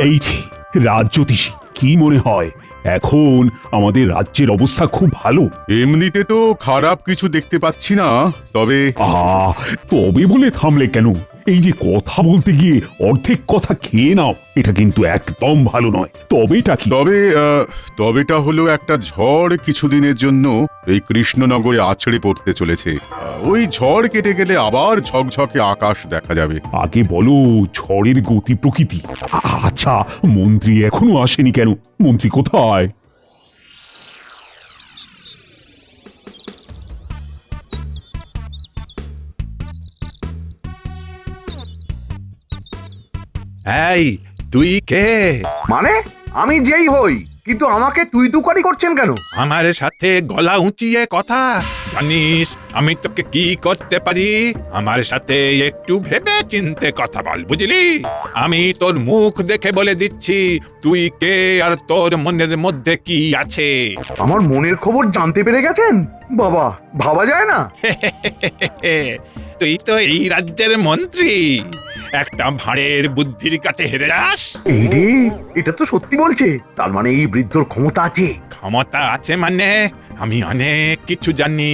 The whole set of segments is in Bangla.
এই যে রাজ্যতীষী, কি মনে হয় এখন আমাদের রাজ্যের অবস্থা খুব ভালো? এমনিতে তো খারাপ কিছু দেখতে পাচ্ছি না, তবে তবে বলে থামলে কেন? এই যে কথা বলতে গিয়ে অর্ধেক কথা খেয়ে নাও, এটা কিন্তু একদম ভালো নয়। তবেটা কি? তবেটা হলো একটা ঝড় কিছুদিনের জন্য এই কৃষ্ণনগরে আছড়ে পড়তে চলেছে। ওই ঝড় কেটে গেলে আবার ঝকঝকে আকাশ দেখা যাবে। আগে বলো ঝড়ের গতি প্রকৃতি। আচ্ছা, মন্ত্রী এখনো আসেনি কেন? মন্ত্রী কোথায়? এই তুই কে? মানে আমি যেই হই, কিন্তু আমাকে তুই তুকারি করছেন কেন? আমার সাথে গলা উঁচিয়ে কথা জানিস আমি তোকে কি করতে পারি? আমার সাথে একটু ভেবে চিন্তে কথা বল, বুঝলি? আমি তোর মুখ দেখে বলে দিচ্ছি তুই কে আর তোর মনের মধ্যে কি আছে। আমার মনের খবর জানতে পেরে গেছেন? বাবা, ভাবা যায় না। তুই তো এই রাজ্যের মন্ত্রী, একটা ভাঁড়ের বুদ্ধির কাছে হেরে যাস? এই রে, এটা তো সত্যি বলছে। তার মানে এই বৃদ্ধর ক্ষমতা আছে। ক্ষমতা আছে মানে আমি অনেক কিছু জানি।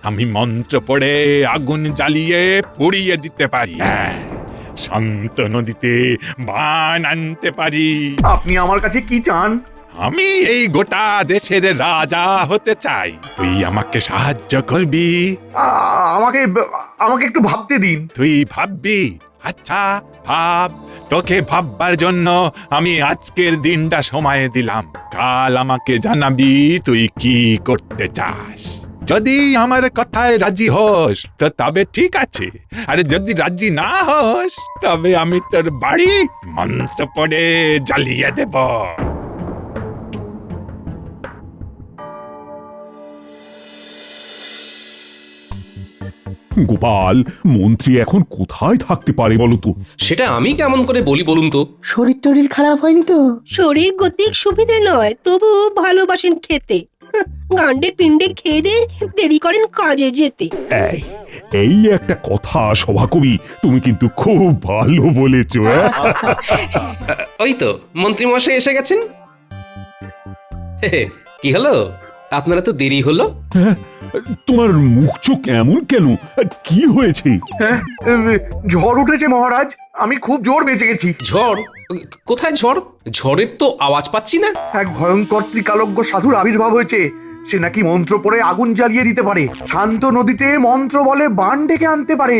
আমি মন্ত্র পড়ে আগুন জ্বালিয়ে পুড়িয়ে দিতে পারি। শান্ত নদীতে বান আনতে পারি। আপনি আমার কাছে কি চান? আমি এই গোটা দেশের রাজা হতে চাই, তুই আমাকে সাহায্য করবি? আমাকে আমাকে একটু ভাবতে দিন। তুই ভাববি? আচ্ছা ভাব। তোকে ভাববার জন্য আমি আজকের দিনটা সময় দিলাম। কাল আমাকে জানাবি তুই কি করতে চাস। যদি আমার কথায় রাজি হোস তো তবে ঠিক আছে, আর যদি রাজি না হোস তবে আমি তোর বাড়ি মন্ত্র পড়ে জ্বালিয়ে দেব। গোপাল, মন্ত্রী এখন কোথায় থাকতে পারে বলো তো? সেটা আমি কেমন করে বলি বলুন তো? শরীর টরীর খারাপ হয়নি তো? শরীর গতিক সুবিধে নয়, তবু ভালোবাসেন খেতে। গান্ডে পিণ্ডে খেয়ে দে দেরি করেন কাজে যেতে। এই এই একটা কথা সভাকবি, তুমি কিন্তু খুব ভালো বলেছো। ওই তো মন্ত্রী মশাই এসে গেছেন। কি হলো, আপনারা তো দেরি হলো? তোমার মুখ চোখ এমন কেন? কি হয়েছে? হ্যাঁ, ঝড় উঠেছে মহারাজ। আমি খুব জোর বেঁচে গেছি। ঝড়? কোথায় ঝড়? ঝড়ের তো আওয়াজ পাচ্ছি না। এক ভয়ঙ্কর ত্রিকালজ্ঞ সাধুর আবির্ভাব হয়েছে। সে নাকি মন্ত্র পড়ে আগুন জ্বালিয়ে দিতে পারে, শান্ত নদীতে মন্ত্র বলে বান ডেকে আনতে পারে।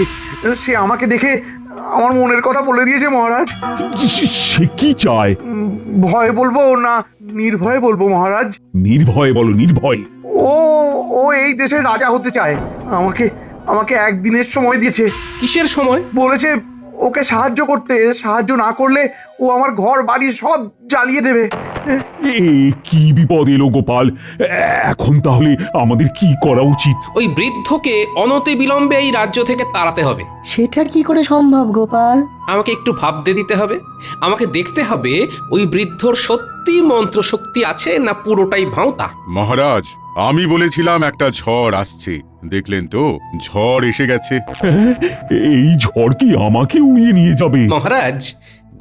সে আমাকে দেখে আমার মনের কথা বলে দিয়েছে মহারাজ। সে কি চায়? ভয় বলবো না নির্ভয়ে বলবো মহারাজ? নির্ভয়ে বলো, নির্ভয়। ও ও এই দেশের রাজা হতে চায়। আমাকে আমাকে একদিনের সময় দিয়েছে। কিসের সময়? বলেছে ওকে সাহায্য করতে, সাহায্য না করলে ও আমার ঘর বাড়ি সব জ্বালিয়ে দেবে। এ কি বিপদ এলো গোপাল! এখন তাহলে আমাদের কি করা উচিত? ওই বৃদ্ধকে অনতি বিলম্বে এই রাজ্য থেকে তাড়াতে হবে। সেটা কি করে সম্ভব গোপাল? আমাকে একটু ভাবতে দিতে হবে। আমাকে দেখতে হবে ওই বৃদ্ধর সত্যি মন্ত্র শক্তি আছে না পুরোটাই ভাঁওতা। মহারাজ, আমি বলেছিলাম একটা ঝড় আসছে, দেখলেন তো ঝড় এসে গেছে। এই ঝড় কি আমাকে উড়িয়ে নিয়ে যাবে? মহারাজ,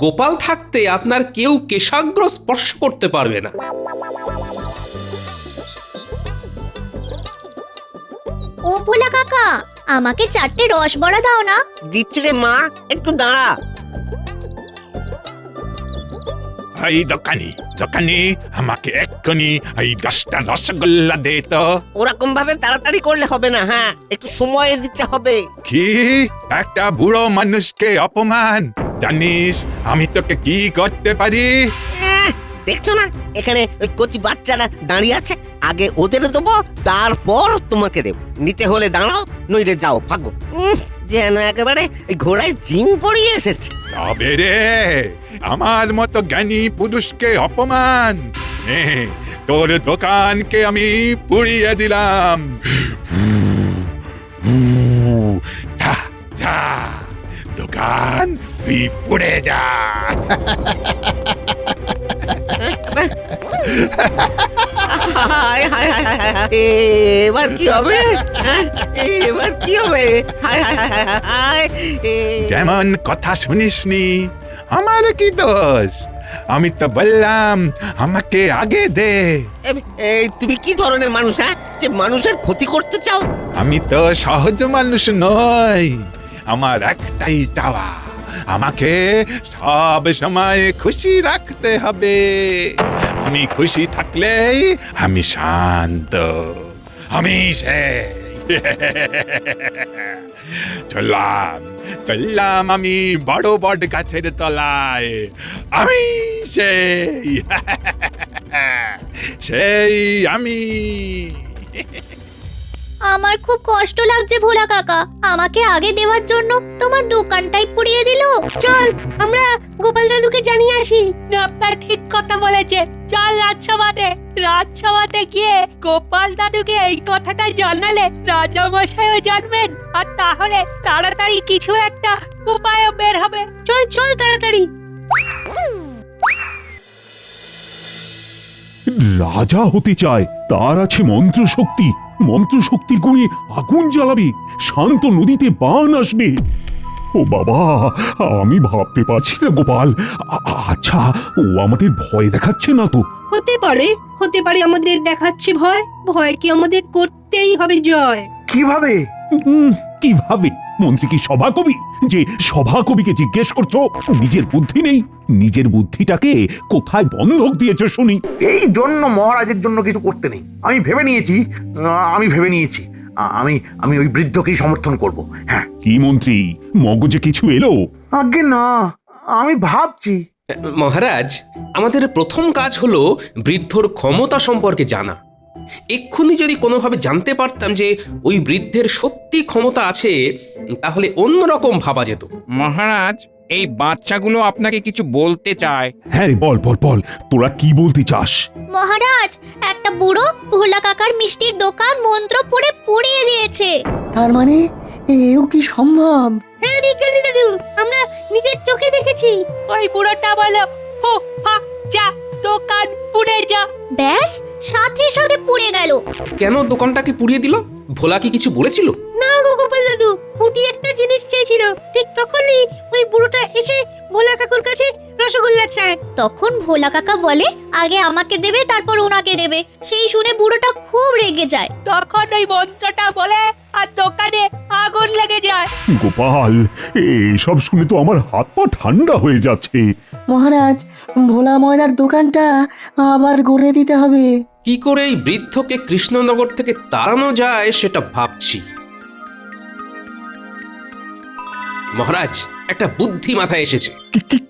গোপাল থাকতে আপনার কেউ কেশাগ্র স্পর্শ করতে পারবে না। ও ভোলা কাকা, আমাকে 4টে রসবড়া দাও না। দিচ্ছি রে মা, একটু দাঁড়া। এই দোকানি দোকানি, আমাকে এক্ষুনি এই 10টা রসগোল্লা দে তো। ওরকম ভাবে তাড়াতাড়ি করলে হবে না, হ্যাঁ একটু সময় দিতে হবে। কি? একটা বুড়ো মানুষকে অপমান! জানিস আমি তোকে কি করতে পারি? দেখছো না এখানে ওই কচি বাচ্চারা দাঁড়িয়ে আছে, আগে ওদের দেবো তারপর তোমাকে দেবো। নিতে হলে দাঁড়াও, নইলে যাও ভাগো। যেন একেবারে ঘোড়ায় জিন পড়িয়ে এসেছে। তবে রে, আমার মতো জ্ঞানী পুরুষকে অপমান! নে, তোর দোকানকে আমি পুড়িয়ে দিলাম। যা যা, দোকান তুই পুড়ে যা। হায় হায় হায় হায় হায়, এবার কি হবে? এবার কি হবে? হায় হায় হায় হায় হায়। যেমন কথা শুনিসনি, আমার কি দোষ? আমি তো বললাম আমাকে আগে দে। এই তুমি কি ধরনের মানুষ, হ্যাঁ, যে মানুষের ক্ষতি করতে চাও? আমি তো সহজ মানুষ নই, আমার একটাই চাওয়া, আমাকে সব সময় খুশি রাখতে হবে। আমি খুশি থাকলেই আমি শান্ত, আমি চললাম চললাম আমি বড় বট গাছের তলায়, আমি সেই আমি। আমার খুব কষ্ট লাগছে ভোলা কাকা, আমাকে আগে দেওয়ার জন্য তোমার দোকানটাই পুড়িয়ে দিল। চল আমরা গোপাল দাদুকে জানিয়ে আসি। আপনার ঠিক কথা বলেছে, চল রাজসভাতে। রাজসভাতে গিয়ে গোপাল দাদুকে এই কথাটা জানালে রাজামশাইও জানবেন, আর তাহলে তাড়াতাড়ি কিছু একটা উপায়ও বের হবে। চল চল তাড়াতাড়ি। রাজা হতে চায়, তার আছে মন্ত্রশক্তি। মন্ত্রশক্তির গুণে আগুন জ্বালাবে, শান্ত নদীতে বান আসবে। ও বাবা, আমি ভাবতে পারছি না গোপাল। আচ্ছা, ও আমাদের ভয় দেখাচ্ছে না তো? হতে পারে আমাদের দেখাচ্ছে ভয়। ভয় কি আমাদের করতেই হবে জয়। কিভাবে? কিভাবে? মন্ত্রী কি সভাকবি যে সভাকবিকে জিজ্ঞেস করছো? নিজের বুদ্ধি নেই? নিজের বুদ্ধিটাকে কোথায় বন্ধক দিয়েছো শুনি? এই জন্য মহারাজের জন্য কিছু করতে নেই। আমি ভেবে নিয়েছি আমি ওই বৃদ্ধকেই সমর্থন করব। হ্যাঁ। কি মন্ত্রী, মগজে কিছু এলো? আগে না, আমি ভাবছি। মহারাজ, আমাদের প্রথম কাজ হলো বৃদ্ধর ক্ষমতা সম্পর্কে জানা। এক্ষুনি যদি কোনোভাবে জানতে পারতাম যে ওই বৃদ্ধের সত্যি ক্ষমতা আছে, তাহলে অন্যরকম ভাবা যেত। মহারাজ, এই বাচ্চাগুলো আপনাকে কিছু বলতে চায়। হ্যাঁ রে, বল বল বল, তোরা কি বলতে চাস? মহারাজ, একটা বুড়ো ভোলা কাকার মিষ্টির দোকান মন্ত্র পড়ে পুড়িয়ে দিয়েছে। তার মানে এও কি সম্ভব? হ্যাঁ বিজ্ঞানী দাদু, আমরা নিজের চোখে দেখেছি। ওই বুড়োটা বলো, হো ফা যা, দোকান পুড়ে যা। ব্যাস, সাথে সাথে পুড়ে গেল। কেন দোকানটাকে পুড়িয়ে দিল? ভোলা কি কিছু বলেছিল? না গো গোপাল দাদু, ফুটি একটা জিনিস চেয়েছিল। ঠিক তখনই ওই বুড়োটা এসে ভোলা কাকুর কাছে রসগোল্লা চায়। তখন ভোলা কাকা বলে আগে আমাকে দেবে, তারপর ওনাকে দেবে। সেই শুনে বুড়োটা খুব রেগে যায়। তখন ওই মন্ত্রটা বলে আর দোকানে আগুন লেগে যায়। গোপাল, এসব শুনে তো আমার হাত পা ঠান্ডা হয়ে যাচ্ছে। মহারাজ, ভোলা ময়রার দোকানটা আবার গড়ে দিতে হবে। কি করে এই বৃদ্ধকে কৃষ্ণনগর থেকে তাড়ানো যায় সেটা ভাবছি। মহারাজ, একটা বুদ্ধি মাথায় এসেছে।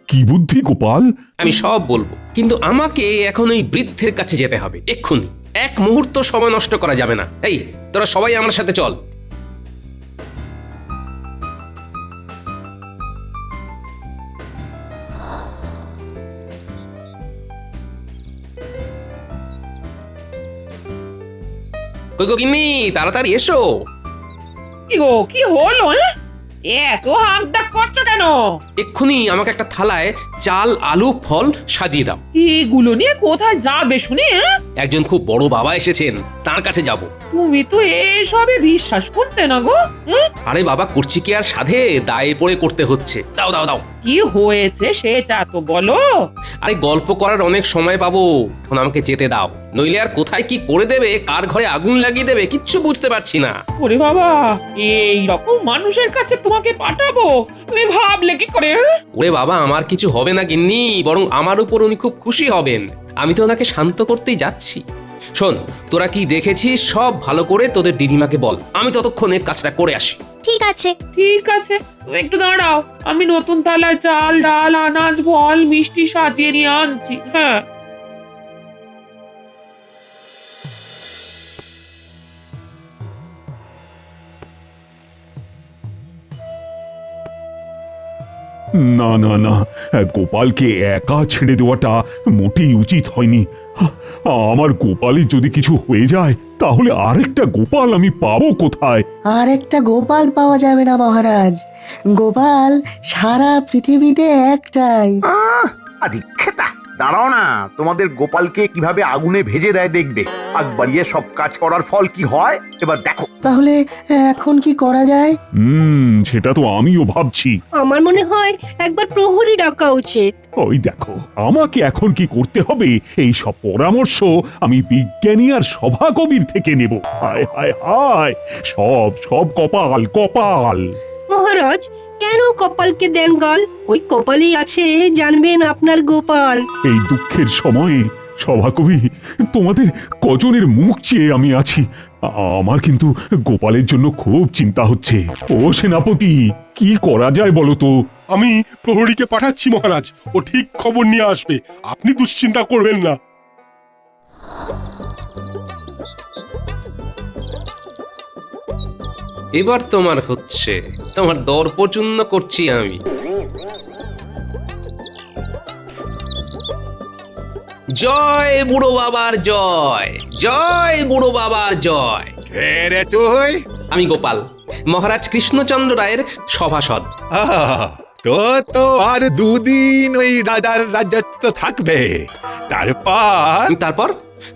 কি বুদ্ধি গোপাল? আমি সব বলবো, কিন্তু আমাকে এখন ওই বৃদ্ধের কাছে যেতে হবে এক্ষুনি। এক মুহূর্ত সময় নষ্ট করা যাবে না। এই, তোরা সবাই আমার সাথে চল। কই গো গিন্নি, তাড়াতাড়ি এসো। কি গো, কি হলো? এত হাঁকডাক করছো কেন? এক্ষুনি আমাকে একটা থালায় চাল, আলু, ফল সাজিয়ে দাও। এগুলো নিয়ে কোথায় যাবে শুনি? একজন খুব বড় বাবা এসেছেন, তার কাছে যাব। তুমি তো এসবে বিশ্বাস করতে না গো। আরে বাবা, করছি কি আর সাধে, দায়ে পড়ে করতে হচ্ছে। দাও দাও দাও। কি হয়েছে সেটা তো বলো। আরে গল্প করার অনেক সময় পাবো, এখন আমাকে যেতে দাও। নইলে আর কোথায় কি করে দেবে, কার ঘরে আগুন লাগিয়ে দেবে, কিচ্ছু বুঝতে পারছি না। ওরে বাবা, এই রকম মানুষের কাছে তোমাকে পাঠাবো, তুমি ভাবলে কি করে? ওরে বাবা, আমার কিছু হবে না গিন্নি, বরং আমার উপর উনি খুব খুশি হবেন। আমি তো ওনাকে শান্ত করতেই যাচ্ছি। শোন, তোরা কি দেখেছিস সব ভালো করে তোদের দিদিমাকে বল, আমি ততক্ষণে কাজটা করে আসি। ঠিক আছে। ঠিক আছে, তুমি একটু দাঁড়াও, আমি নতুন থালায় চাল, ডাল, আনাজ, ফল, মিষ্টি সাজিয়ে নিয়ে আনছি। হ্যাঁ। না না না, গোপালকে একা ছেড়ে দেওয়াটা মোটেই উচিত হয়নি। আমার গোপালের যদি কিছু হয়ে যায়, তাহলে আরেকটা গোপাল আমি পাবো কোথায়? আর একটা গোপাল পাওয়া যাবে না মহারাজ। গোপাল সারা পৃথিবীতে একটাই। আদিক্ষেতা, দাঁড়াও না, তোমাদের গোপালকে কিভাবে আগুনে ভেজে দেয় দেখবে। আগ বাড়িয়ে সব কাজ করার ফল কি হয় এবার দেখো। তাহলে এখন কি করা যায়? সেটা তো আমিও ভাবছি। আমার মনে হয় একবার প্রহরী ডাকা উচিত। ওই দেখো, আমাকে এখন কি করতে হবে এই সব পরামর্শ আমি বিজ্ঞানী আর সভাকবির থেকে নেব। হায় হায় হায়, সব সব কপাল কপাল। মহারাজ, কেন কপালকে দেন গাল? ওই কপালেই আছে জানবেন আপনার গোপাল। এই দুঃখের সময়ে সভাকবি, তোমাদের কজনের মুখ চেয়ে আমি আছি। আমার কিন্তু গোপালের জন্য খুব চিন্তা হচ্ছে। ও সেনাপতি, কি করা যায় বলো তো? আমি প্রহরীকে পাঠাচ্ছি মহারাজ, ও ঠিক খবর নিয়ে আসবে, আপনি দুশ্চিন্তা করবেন না। এবার তোমার হচ্ছে, তোমার দর্পচূন্য করছি আমি। জয় বুড়ো বাবার জয়, জয় বুড়ো বাবার জয়। কে রে তুই? আমি গোপাল, মহারাজ কৃষ্ণচন্দ্র রায়ের সভাসদ। তো তো আর দুদিন ওই রাজার রাজত্ব থাকবে, তারপর তারপর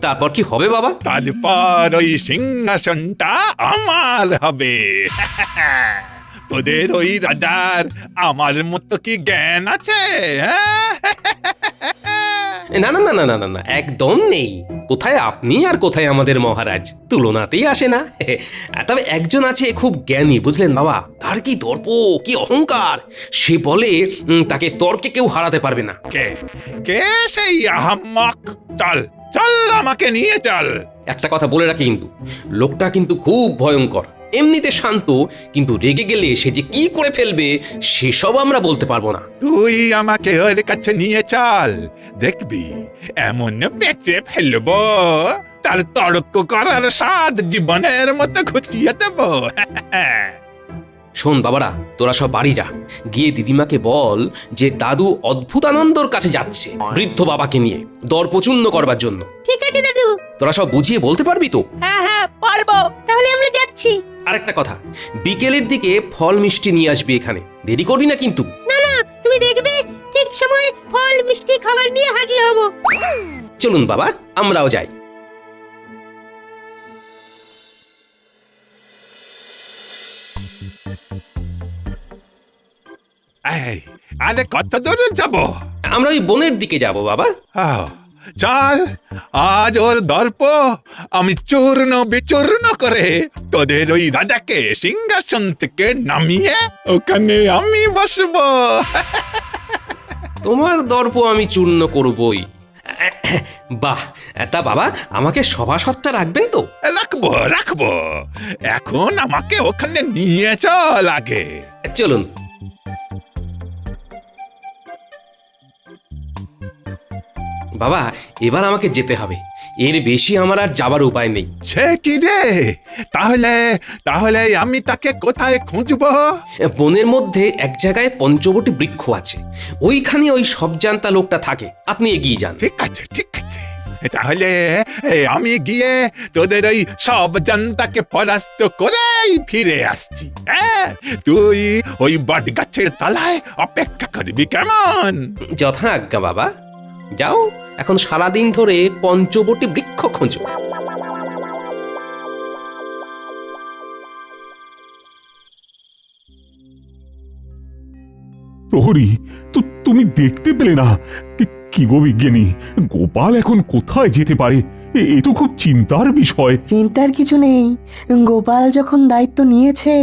তারপর কি হবে বাবা? তারপর ওই সিংহাসনটা আমার হবে। তোদের ওই রাজার আমার মতো কি জ্ঞান আছে? না না না না না না না, একদম নেই। কোথায় আপনি আর কোথায় আমাদের মহারাজ, তুলনাতেই আসে না। তবে একজন আছে খুব জ্ঞানী, বুঝলেন বাবা। তার কি দর্প, কি অহংকার! সে বলে তাকে তর্কে কেউ হারাতে পারবে না। কে কে সেই আহাম্মক? চল চল, আমাকে নিয়ে চল। একটা কথা বলে রাখি কিন্তু, লোকটা কিন্তু খুব ভয়ঙ্কর। এমনিতে শান্ত, কিন্তু রেগে গেলে সে যে কি করে ফেলবে সেসব আমরা বলতে পারবো না। তুই আমাকে ওর কাছে নিয়ে চল, দেখবি এমন বেঁচে ফেলবো, তার তর্ক করার স্বাদ জীবনের মতো ঘুচিয়ে দেবো। শোন বাবারা, তোরা সব বাড়ি যা, গিয়ে দিদিমাকে বল যে দাদু অদ্ভুতানন্দর কাছে যাচ্ছে বৃদ্ধ বাবাকে নিয়ে দর্পচূন্য করবার জন্য। ঠিক আছে দাদু। তোরা সব বুঝিয়ে বলতে পারবি তো? হ্যাঁ হ্যাঁ পারবো। তাহলে আমরা যাচ্ছি। আরেকটা কথা, বিকেলের দিকে ফল মিষ্টি নিয়ে আসবি এখানে, দেরি করবি না কিন্তু। না না, তুমি দেখবে ঠিক সময় ফল মিষ্টি খাবার নিয়ে হাজির হব। চলুন বাবা, আমরাও যাই। এই, আরে কত দূরে যাব? আমরা ওই বনের দিকে যাব বাবা। চল, আজ ওর দর্প আমি চূর্ণ বিচূর্ণ করে তোদের ওই রাজাকে সিংহাসন থেকে নামিয়ে ওখানে আমি বসবো। তোমার দর্প আমি চূর্ণ করবই। বাহ, তা বাবা আমাকে সভাসদটা রাখবেন তো? রাখবো রাখবো, এখন আমাকে ওখানে নিয়ে চল আগে। চলুন। বাবা, এবার আমাকে যেতে হবে, এর বেশি আমার আর যাবার উপায় নেই। সে কি রে? তাহলে তাহলে আমি তাকে কোথায় খুঁজবো? বনের মধ্যে এক জায়গায় পঞ্চবটী বৃক্ষ আছে, ওইখানে ওই সব জানতা লোকটা থাকে, আপনি এগিয়ে যান। ঠিক আছে ঠিক আছে, তাহলে আমি গিয়ে তোদের ওই সব জনতাকে পরাস্ত করেই ফিরে আসছি। হ্যাঁ, তুই ওই বট গাছের তলায় অপেক্ষা করবি, কেমন? যথা আজ্ঞা বাবা। যাও, এখন সারাদিন ধরে পঞ্চবটী বৃক্ষ খোঁজো। প্রহরী, তুমি দেখতে পেলে না? কি গো বিজ্ঞানী, গোপাল এখন কোথায় যেতে পারে? এ তো খুব চিন্তার বিষয়। চিন্তার কিছু নেই, গোপাল যখন দায়িত্ব নিয়েছে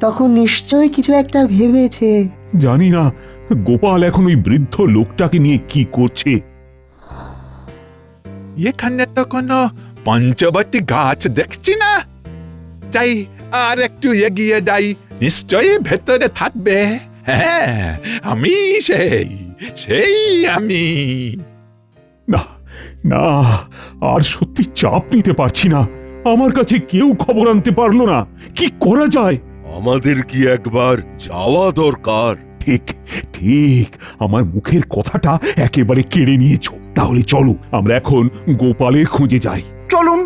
তখন নিশ্চয়ই কিছু একটা ভেবেছে। জানি না গোপাল এখন ওই বৃদ্ধ লোকটাকে নিয়ে কি করছে। এখানে তো কোনো পঞ্চবটী গাছ দেখছি না। যাই, আর একটু এগিয়ে যাই, নিশ্চয়ই ভেতরে থাকবে। হ্যাঁ, আমি সেই আমি। না না, আর সত্যি চাপ নিতে পারছি না। আমার কাছে কেউ খবর আনতে পারলো না। কি করা যায়? আমাদের কি একবার যাওয়া দরকার? ঠিক ঠিক, আমার মুখের কথাটা একেবারে কেড়ে নিয়েছো। তাহলে চলো, আমরা এখন গোপালের খোঁজে যাই। চলুন।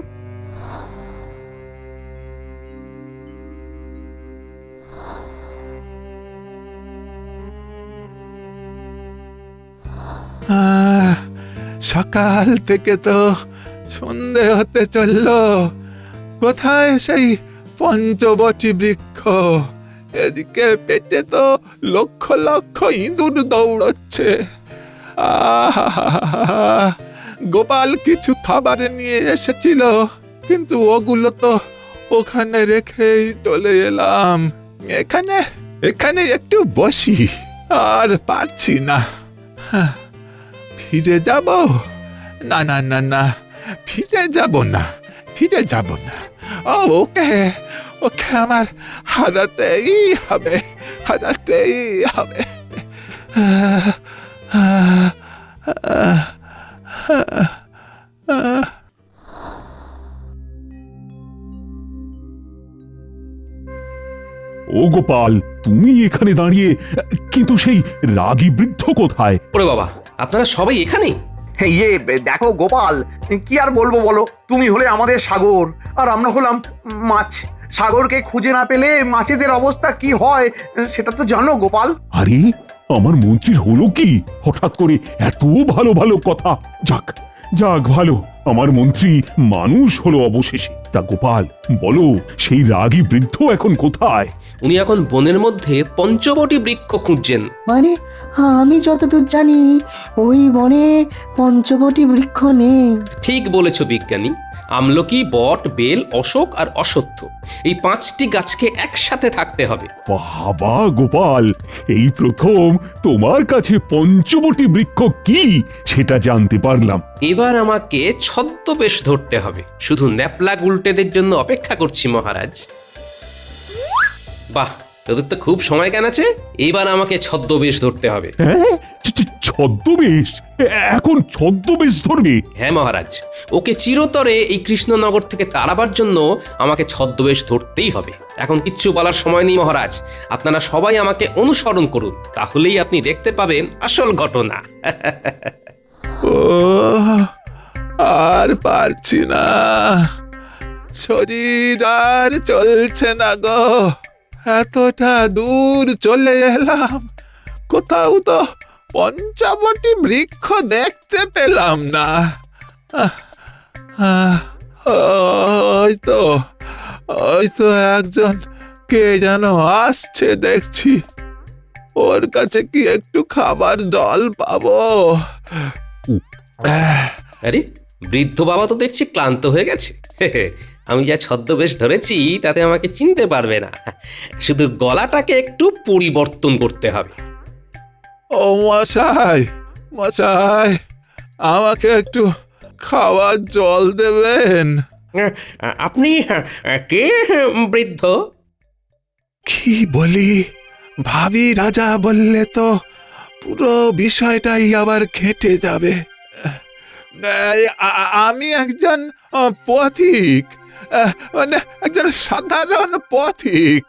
সকাল থেকে তো সন্ধে হতে চললো, কোথায় সেই পঞ্চবটী বৃক্ষ? এদিকে পেটে তো লক্ষ লক্ষ ইঁদুর দৌড়চ্ছে। গোপাল কিছু খাবার নিয়ে এসেছিল, কিন্তু ওগুলো তো ওখানে রেখেই চলে এলাম। এখানে এখানে একটু বসি, আর পারছি না। ফিরে যাব? না না না না, ফিরে যাব না, ফিরে যাব না। ওকে ওকে আমার হারাতেই হবে, হারাতেই হবে। ও গোপাল, তুমি এখানে দাঁড়িয়ে, কিন্তু সেই রাগী বৃদ্ধ কোথায়? ওরে বাবা, আপনারা সবাই এখানে? ইয়ে দেখো গোপাল, কি আর বলবো বলো, তুমি হলে আমাদের সাগর আর আমরা হলাম মাছ। সাগরকে খুঁজে না পেলে মাছেদের অবস্থা কি হয় সেটা তো জানো গোপাল। আরে, আমার মন্ত্রীর হলো কি হঠাৎ করে এত ভালো ভালো কথা? যাক যাক, ভালো, আমার মন্ত্রী মানুষ হলো অবশেষে। তা গোপাল, বলো, সেই রাগী বৃদ্ধ এখন কোথায়? উনি এখন বনের মধ্যে পঞ্চবটী বৃক্ষ খুঁজছেন। মানে আমি যতদূর জানি ওই বনে পঞ্চবটী বৃক্ষ নেই। ঠিক বলেছ বিজ্ঞানী। আমলকি, বট, বেল, অশোক আর অশ্বত্থ, এই 5টি গাছকে একসাথে থাকতে হবে। বাবা গোপাল, এই প্রথম তোমার কাছে পঞ্চবটী বৃক্ষ কি সেটা জানতে পারলাম। এবার আমাকে ছদ্মবেশ ধরতে হবে। শুধু ন্যাপলা উল্টেদের জন্য অপেক্ষা করছি মহারাজ। বাহ, তোদের তো খুব সময় কেন আছে। এবার আমাকে ছদ্মবেশ ধরতে হবে। হ্যাঁ, ছদ্মবেশ? এখন ছদ্মবেশ ধরবে? হ্যাঁ মহারাজ, ওকে চিরতরে এই কৃষ্ণনগর থেকে তাড়াবার জন্য আমাকে ছদ্মবেশ ধরতেই হবে। এখন কিচ্ছু বলার সময় নেই মহারাজ, আপনারা সবাই আমাকে অনুসরণ করুন, তাহলেই আপনি দেখতে পাবেন আসল ঘটনা। ও, আর পারছি না, শরীর আর চলছে না গো। এতটা দূর চলে এলাম, কোথাও তো পঞ্চবটী বৃক্ষ দেখতে পেলাম না। ওই তো একজন কে যেন আসছে দেখছি। ওর কাছে কি একটু খাবার জল পাবো? আরে, বৃদ্ধ বাবা তো দেখছি ক্লান্ত হয়ে গেছে। আমি যা ছদ্মবেশ ধরেছি তাতে আমাকে চিনতে পারবে না, শুধু গলাটাকে একটু পরিবর্তন করতে হবে। ও মশাই, মশাই, আমাকে একটু খাওয়ার জল দেবেন? আপনি কে বৃদ্ধ? কি বলি, ভাবি রাজা বললে তো পুরো বিষয়টাই আবার ঘেঁটে যাবে। আমি একজন পথিক, মানে একজন সাধারণ পথিক।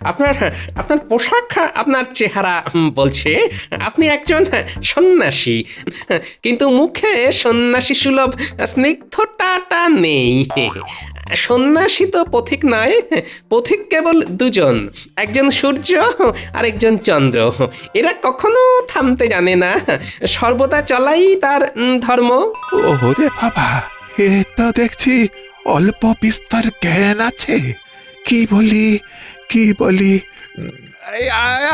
আপনার আপনার পোশাক, আপনার চেহারা বলছে আপনি একজন সন্ন্যাসী, কিন্তু মুখে সন্ন্যাসী সুলভ স্নিগ্ধতাটা নেই। সন্ন্যাসী তো পথিক নয়, পথিক কেবল দুজন, একজন সূর্য আর একজন চন্দ্র। এরা কখনো থামতে জানে না, সর্বদা চলাই তার ধর্ম। ওরে বাবা, এ তো দেখছি অল্প বিস্তর জ্ঞান আছে। কি বলি,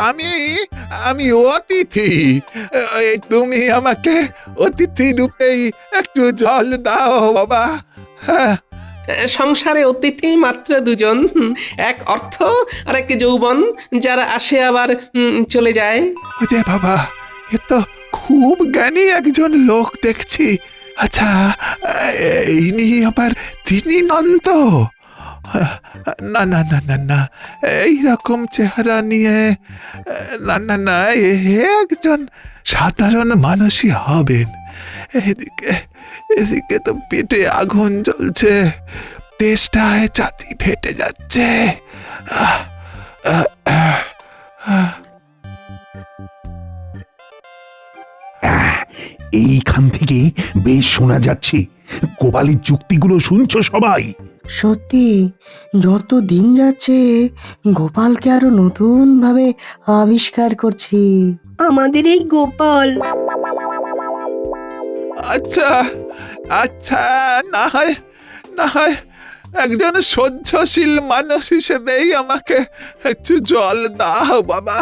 আমি আমি অতিথি। তুমি আমাকে অতিথি রূপেই একটু জল দাও বাবা। সংসারে অতিথি মাত্র দুজন, এক অর্থ আর এক যৌবন, যারা আসে আবার চলে যায়। ওরে বাবা, এ তো খুব জ্ঞানী একজন লোক দেখছি। আচ্ছা, এই নিয়ে আবার তিনি নন্ত? না না না না না, এইরকম চেহারা নিয়ে না না না, একজন সাধারণ মানুষই হবেন। এদিকে তো পেটে আগুন জ্বলছে, তেষ্টায় ছাতি ফেটে যাচ্ছে। এইখান থেকে বেশ শোনা যাচ্ছে। গোপালের যুক্তিগুলো শুনছো সবাই? সত্যি, যত দিন যাচ্ছে গোপালকে আরো নতুন ভাবে আবিষ্কার করছি। আমাদের এই গোপাল আচ্ছা আচ্ছা, না হয় একজন সহ্যশীল মানুষ হিসেবেই আমাকে একটু জল দাও বাবা।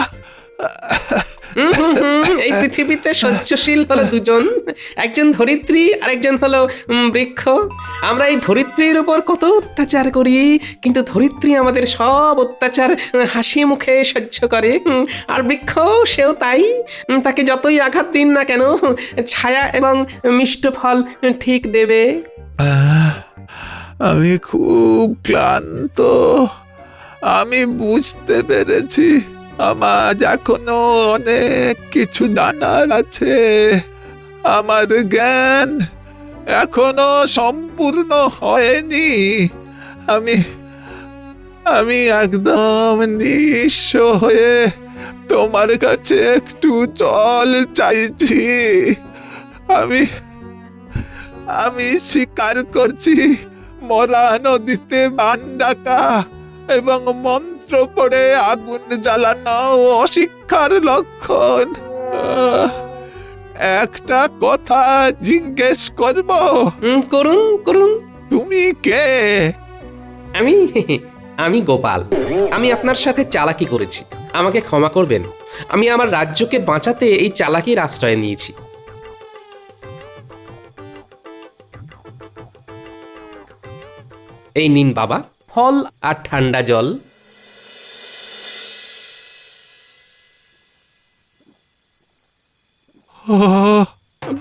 এই পৃথিবীতে সহ্যশীল হলো দুজন, একজন ধরিত্রী আর একজন হলো বৃক্ষ। আমরা এই ধরিত্রীর উপর কত অত্যাচার করি, কিন্তু ধরিত্রী আমাদের সব অত্যাচার হাসি মুখে সহ্য করে। আর বৃক্ষ সেও তাই, তাকে যতই আঘাত দিন না কেন ছায়া এবং মিষ্ট ফল ঠিক দেবে। আমি খুব ক্লান্ত, আমি বুঝতে পেরেছি আমার এখনো অনেক কিছু জানার আছে। আমার জ্ঞান এখনো সম্পূর্ণ হয়নি। আমি একদম নিঃস্ব হয়ে তোমার কাছে একটু জল চাইছি। আমি স্বীকার করছি মরা নদীতে বান ডাকা এবং মন্ত্র পড়ে আগুন জ্বালানো অশিক্ষার লক্ষণ। একটা কথা জিজ্ঞেস করব? করুন করুন। তুমি কে? আমি গোপাল। আমি আপনার সাথে চালাকি করেছি, আমাকে ক্ষমা করবেন। আমি আমার রাজ্যকে বাঁচাতে এই চালাকির আশ্রয় নিয়েছি। এই নিন বাবা, ফল আর ঠান্ডা জল।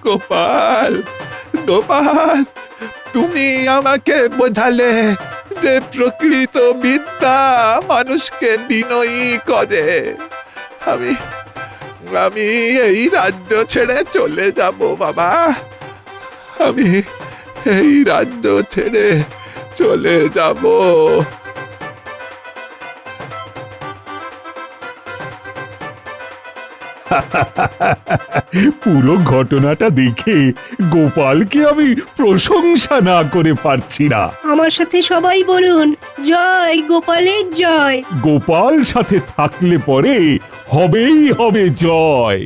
গোপাল, গোপাল, তুমি আমাকে বোঝালে যে প্রকৃত বিদ্যা মানুষকে বিনয়ী করে। আমি এই রাজ্য ছেড়ে চলে যাব বাবা। আমি এই রাজ্য ছেড়ে চলে যাব। পুরো ঘটনাটা দেখে গোপালকে আমি প্রশংসা না করে পারছি না। আমার সাথে সবাই বলুন, জয় গোপালের জয়। গোপাল সাথে থাকলে পরে হবেই হবে জয়।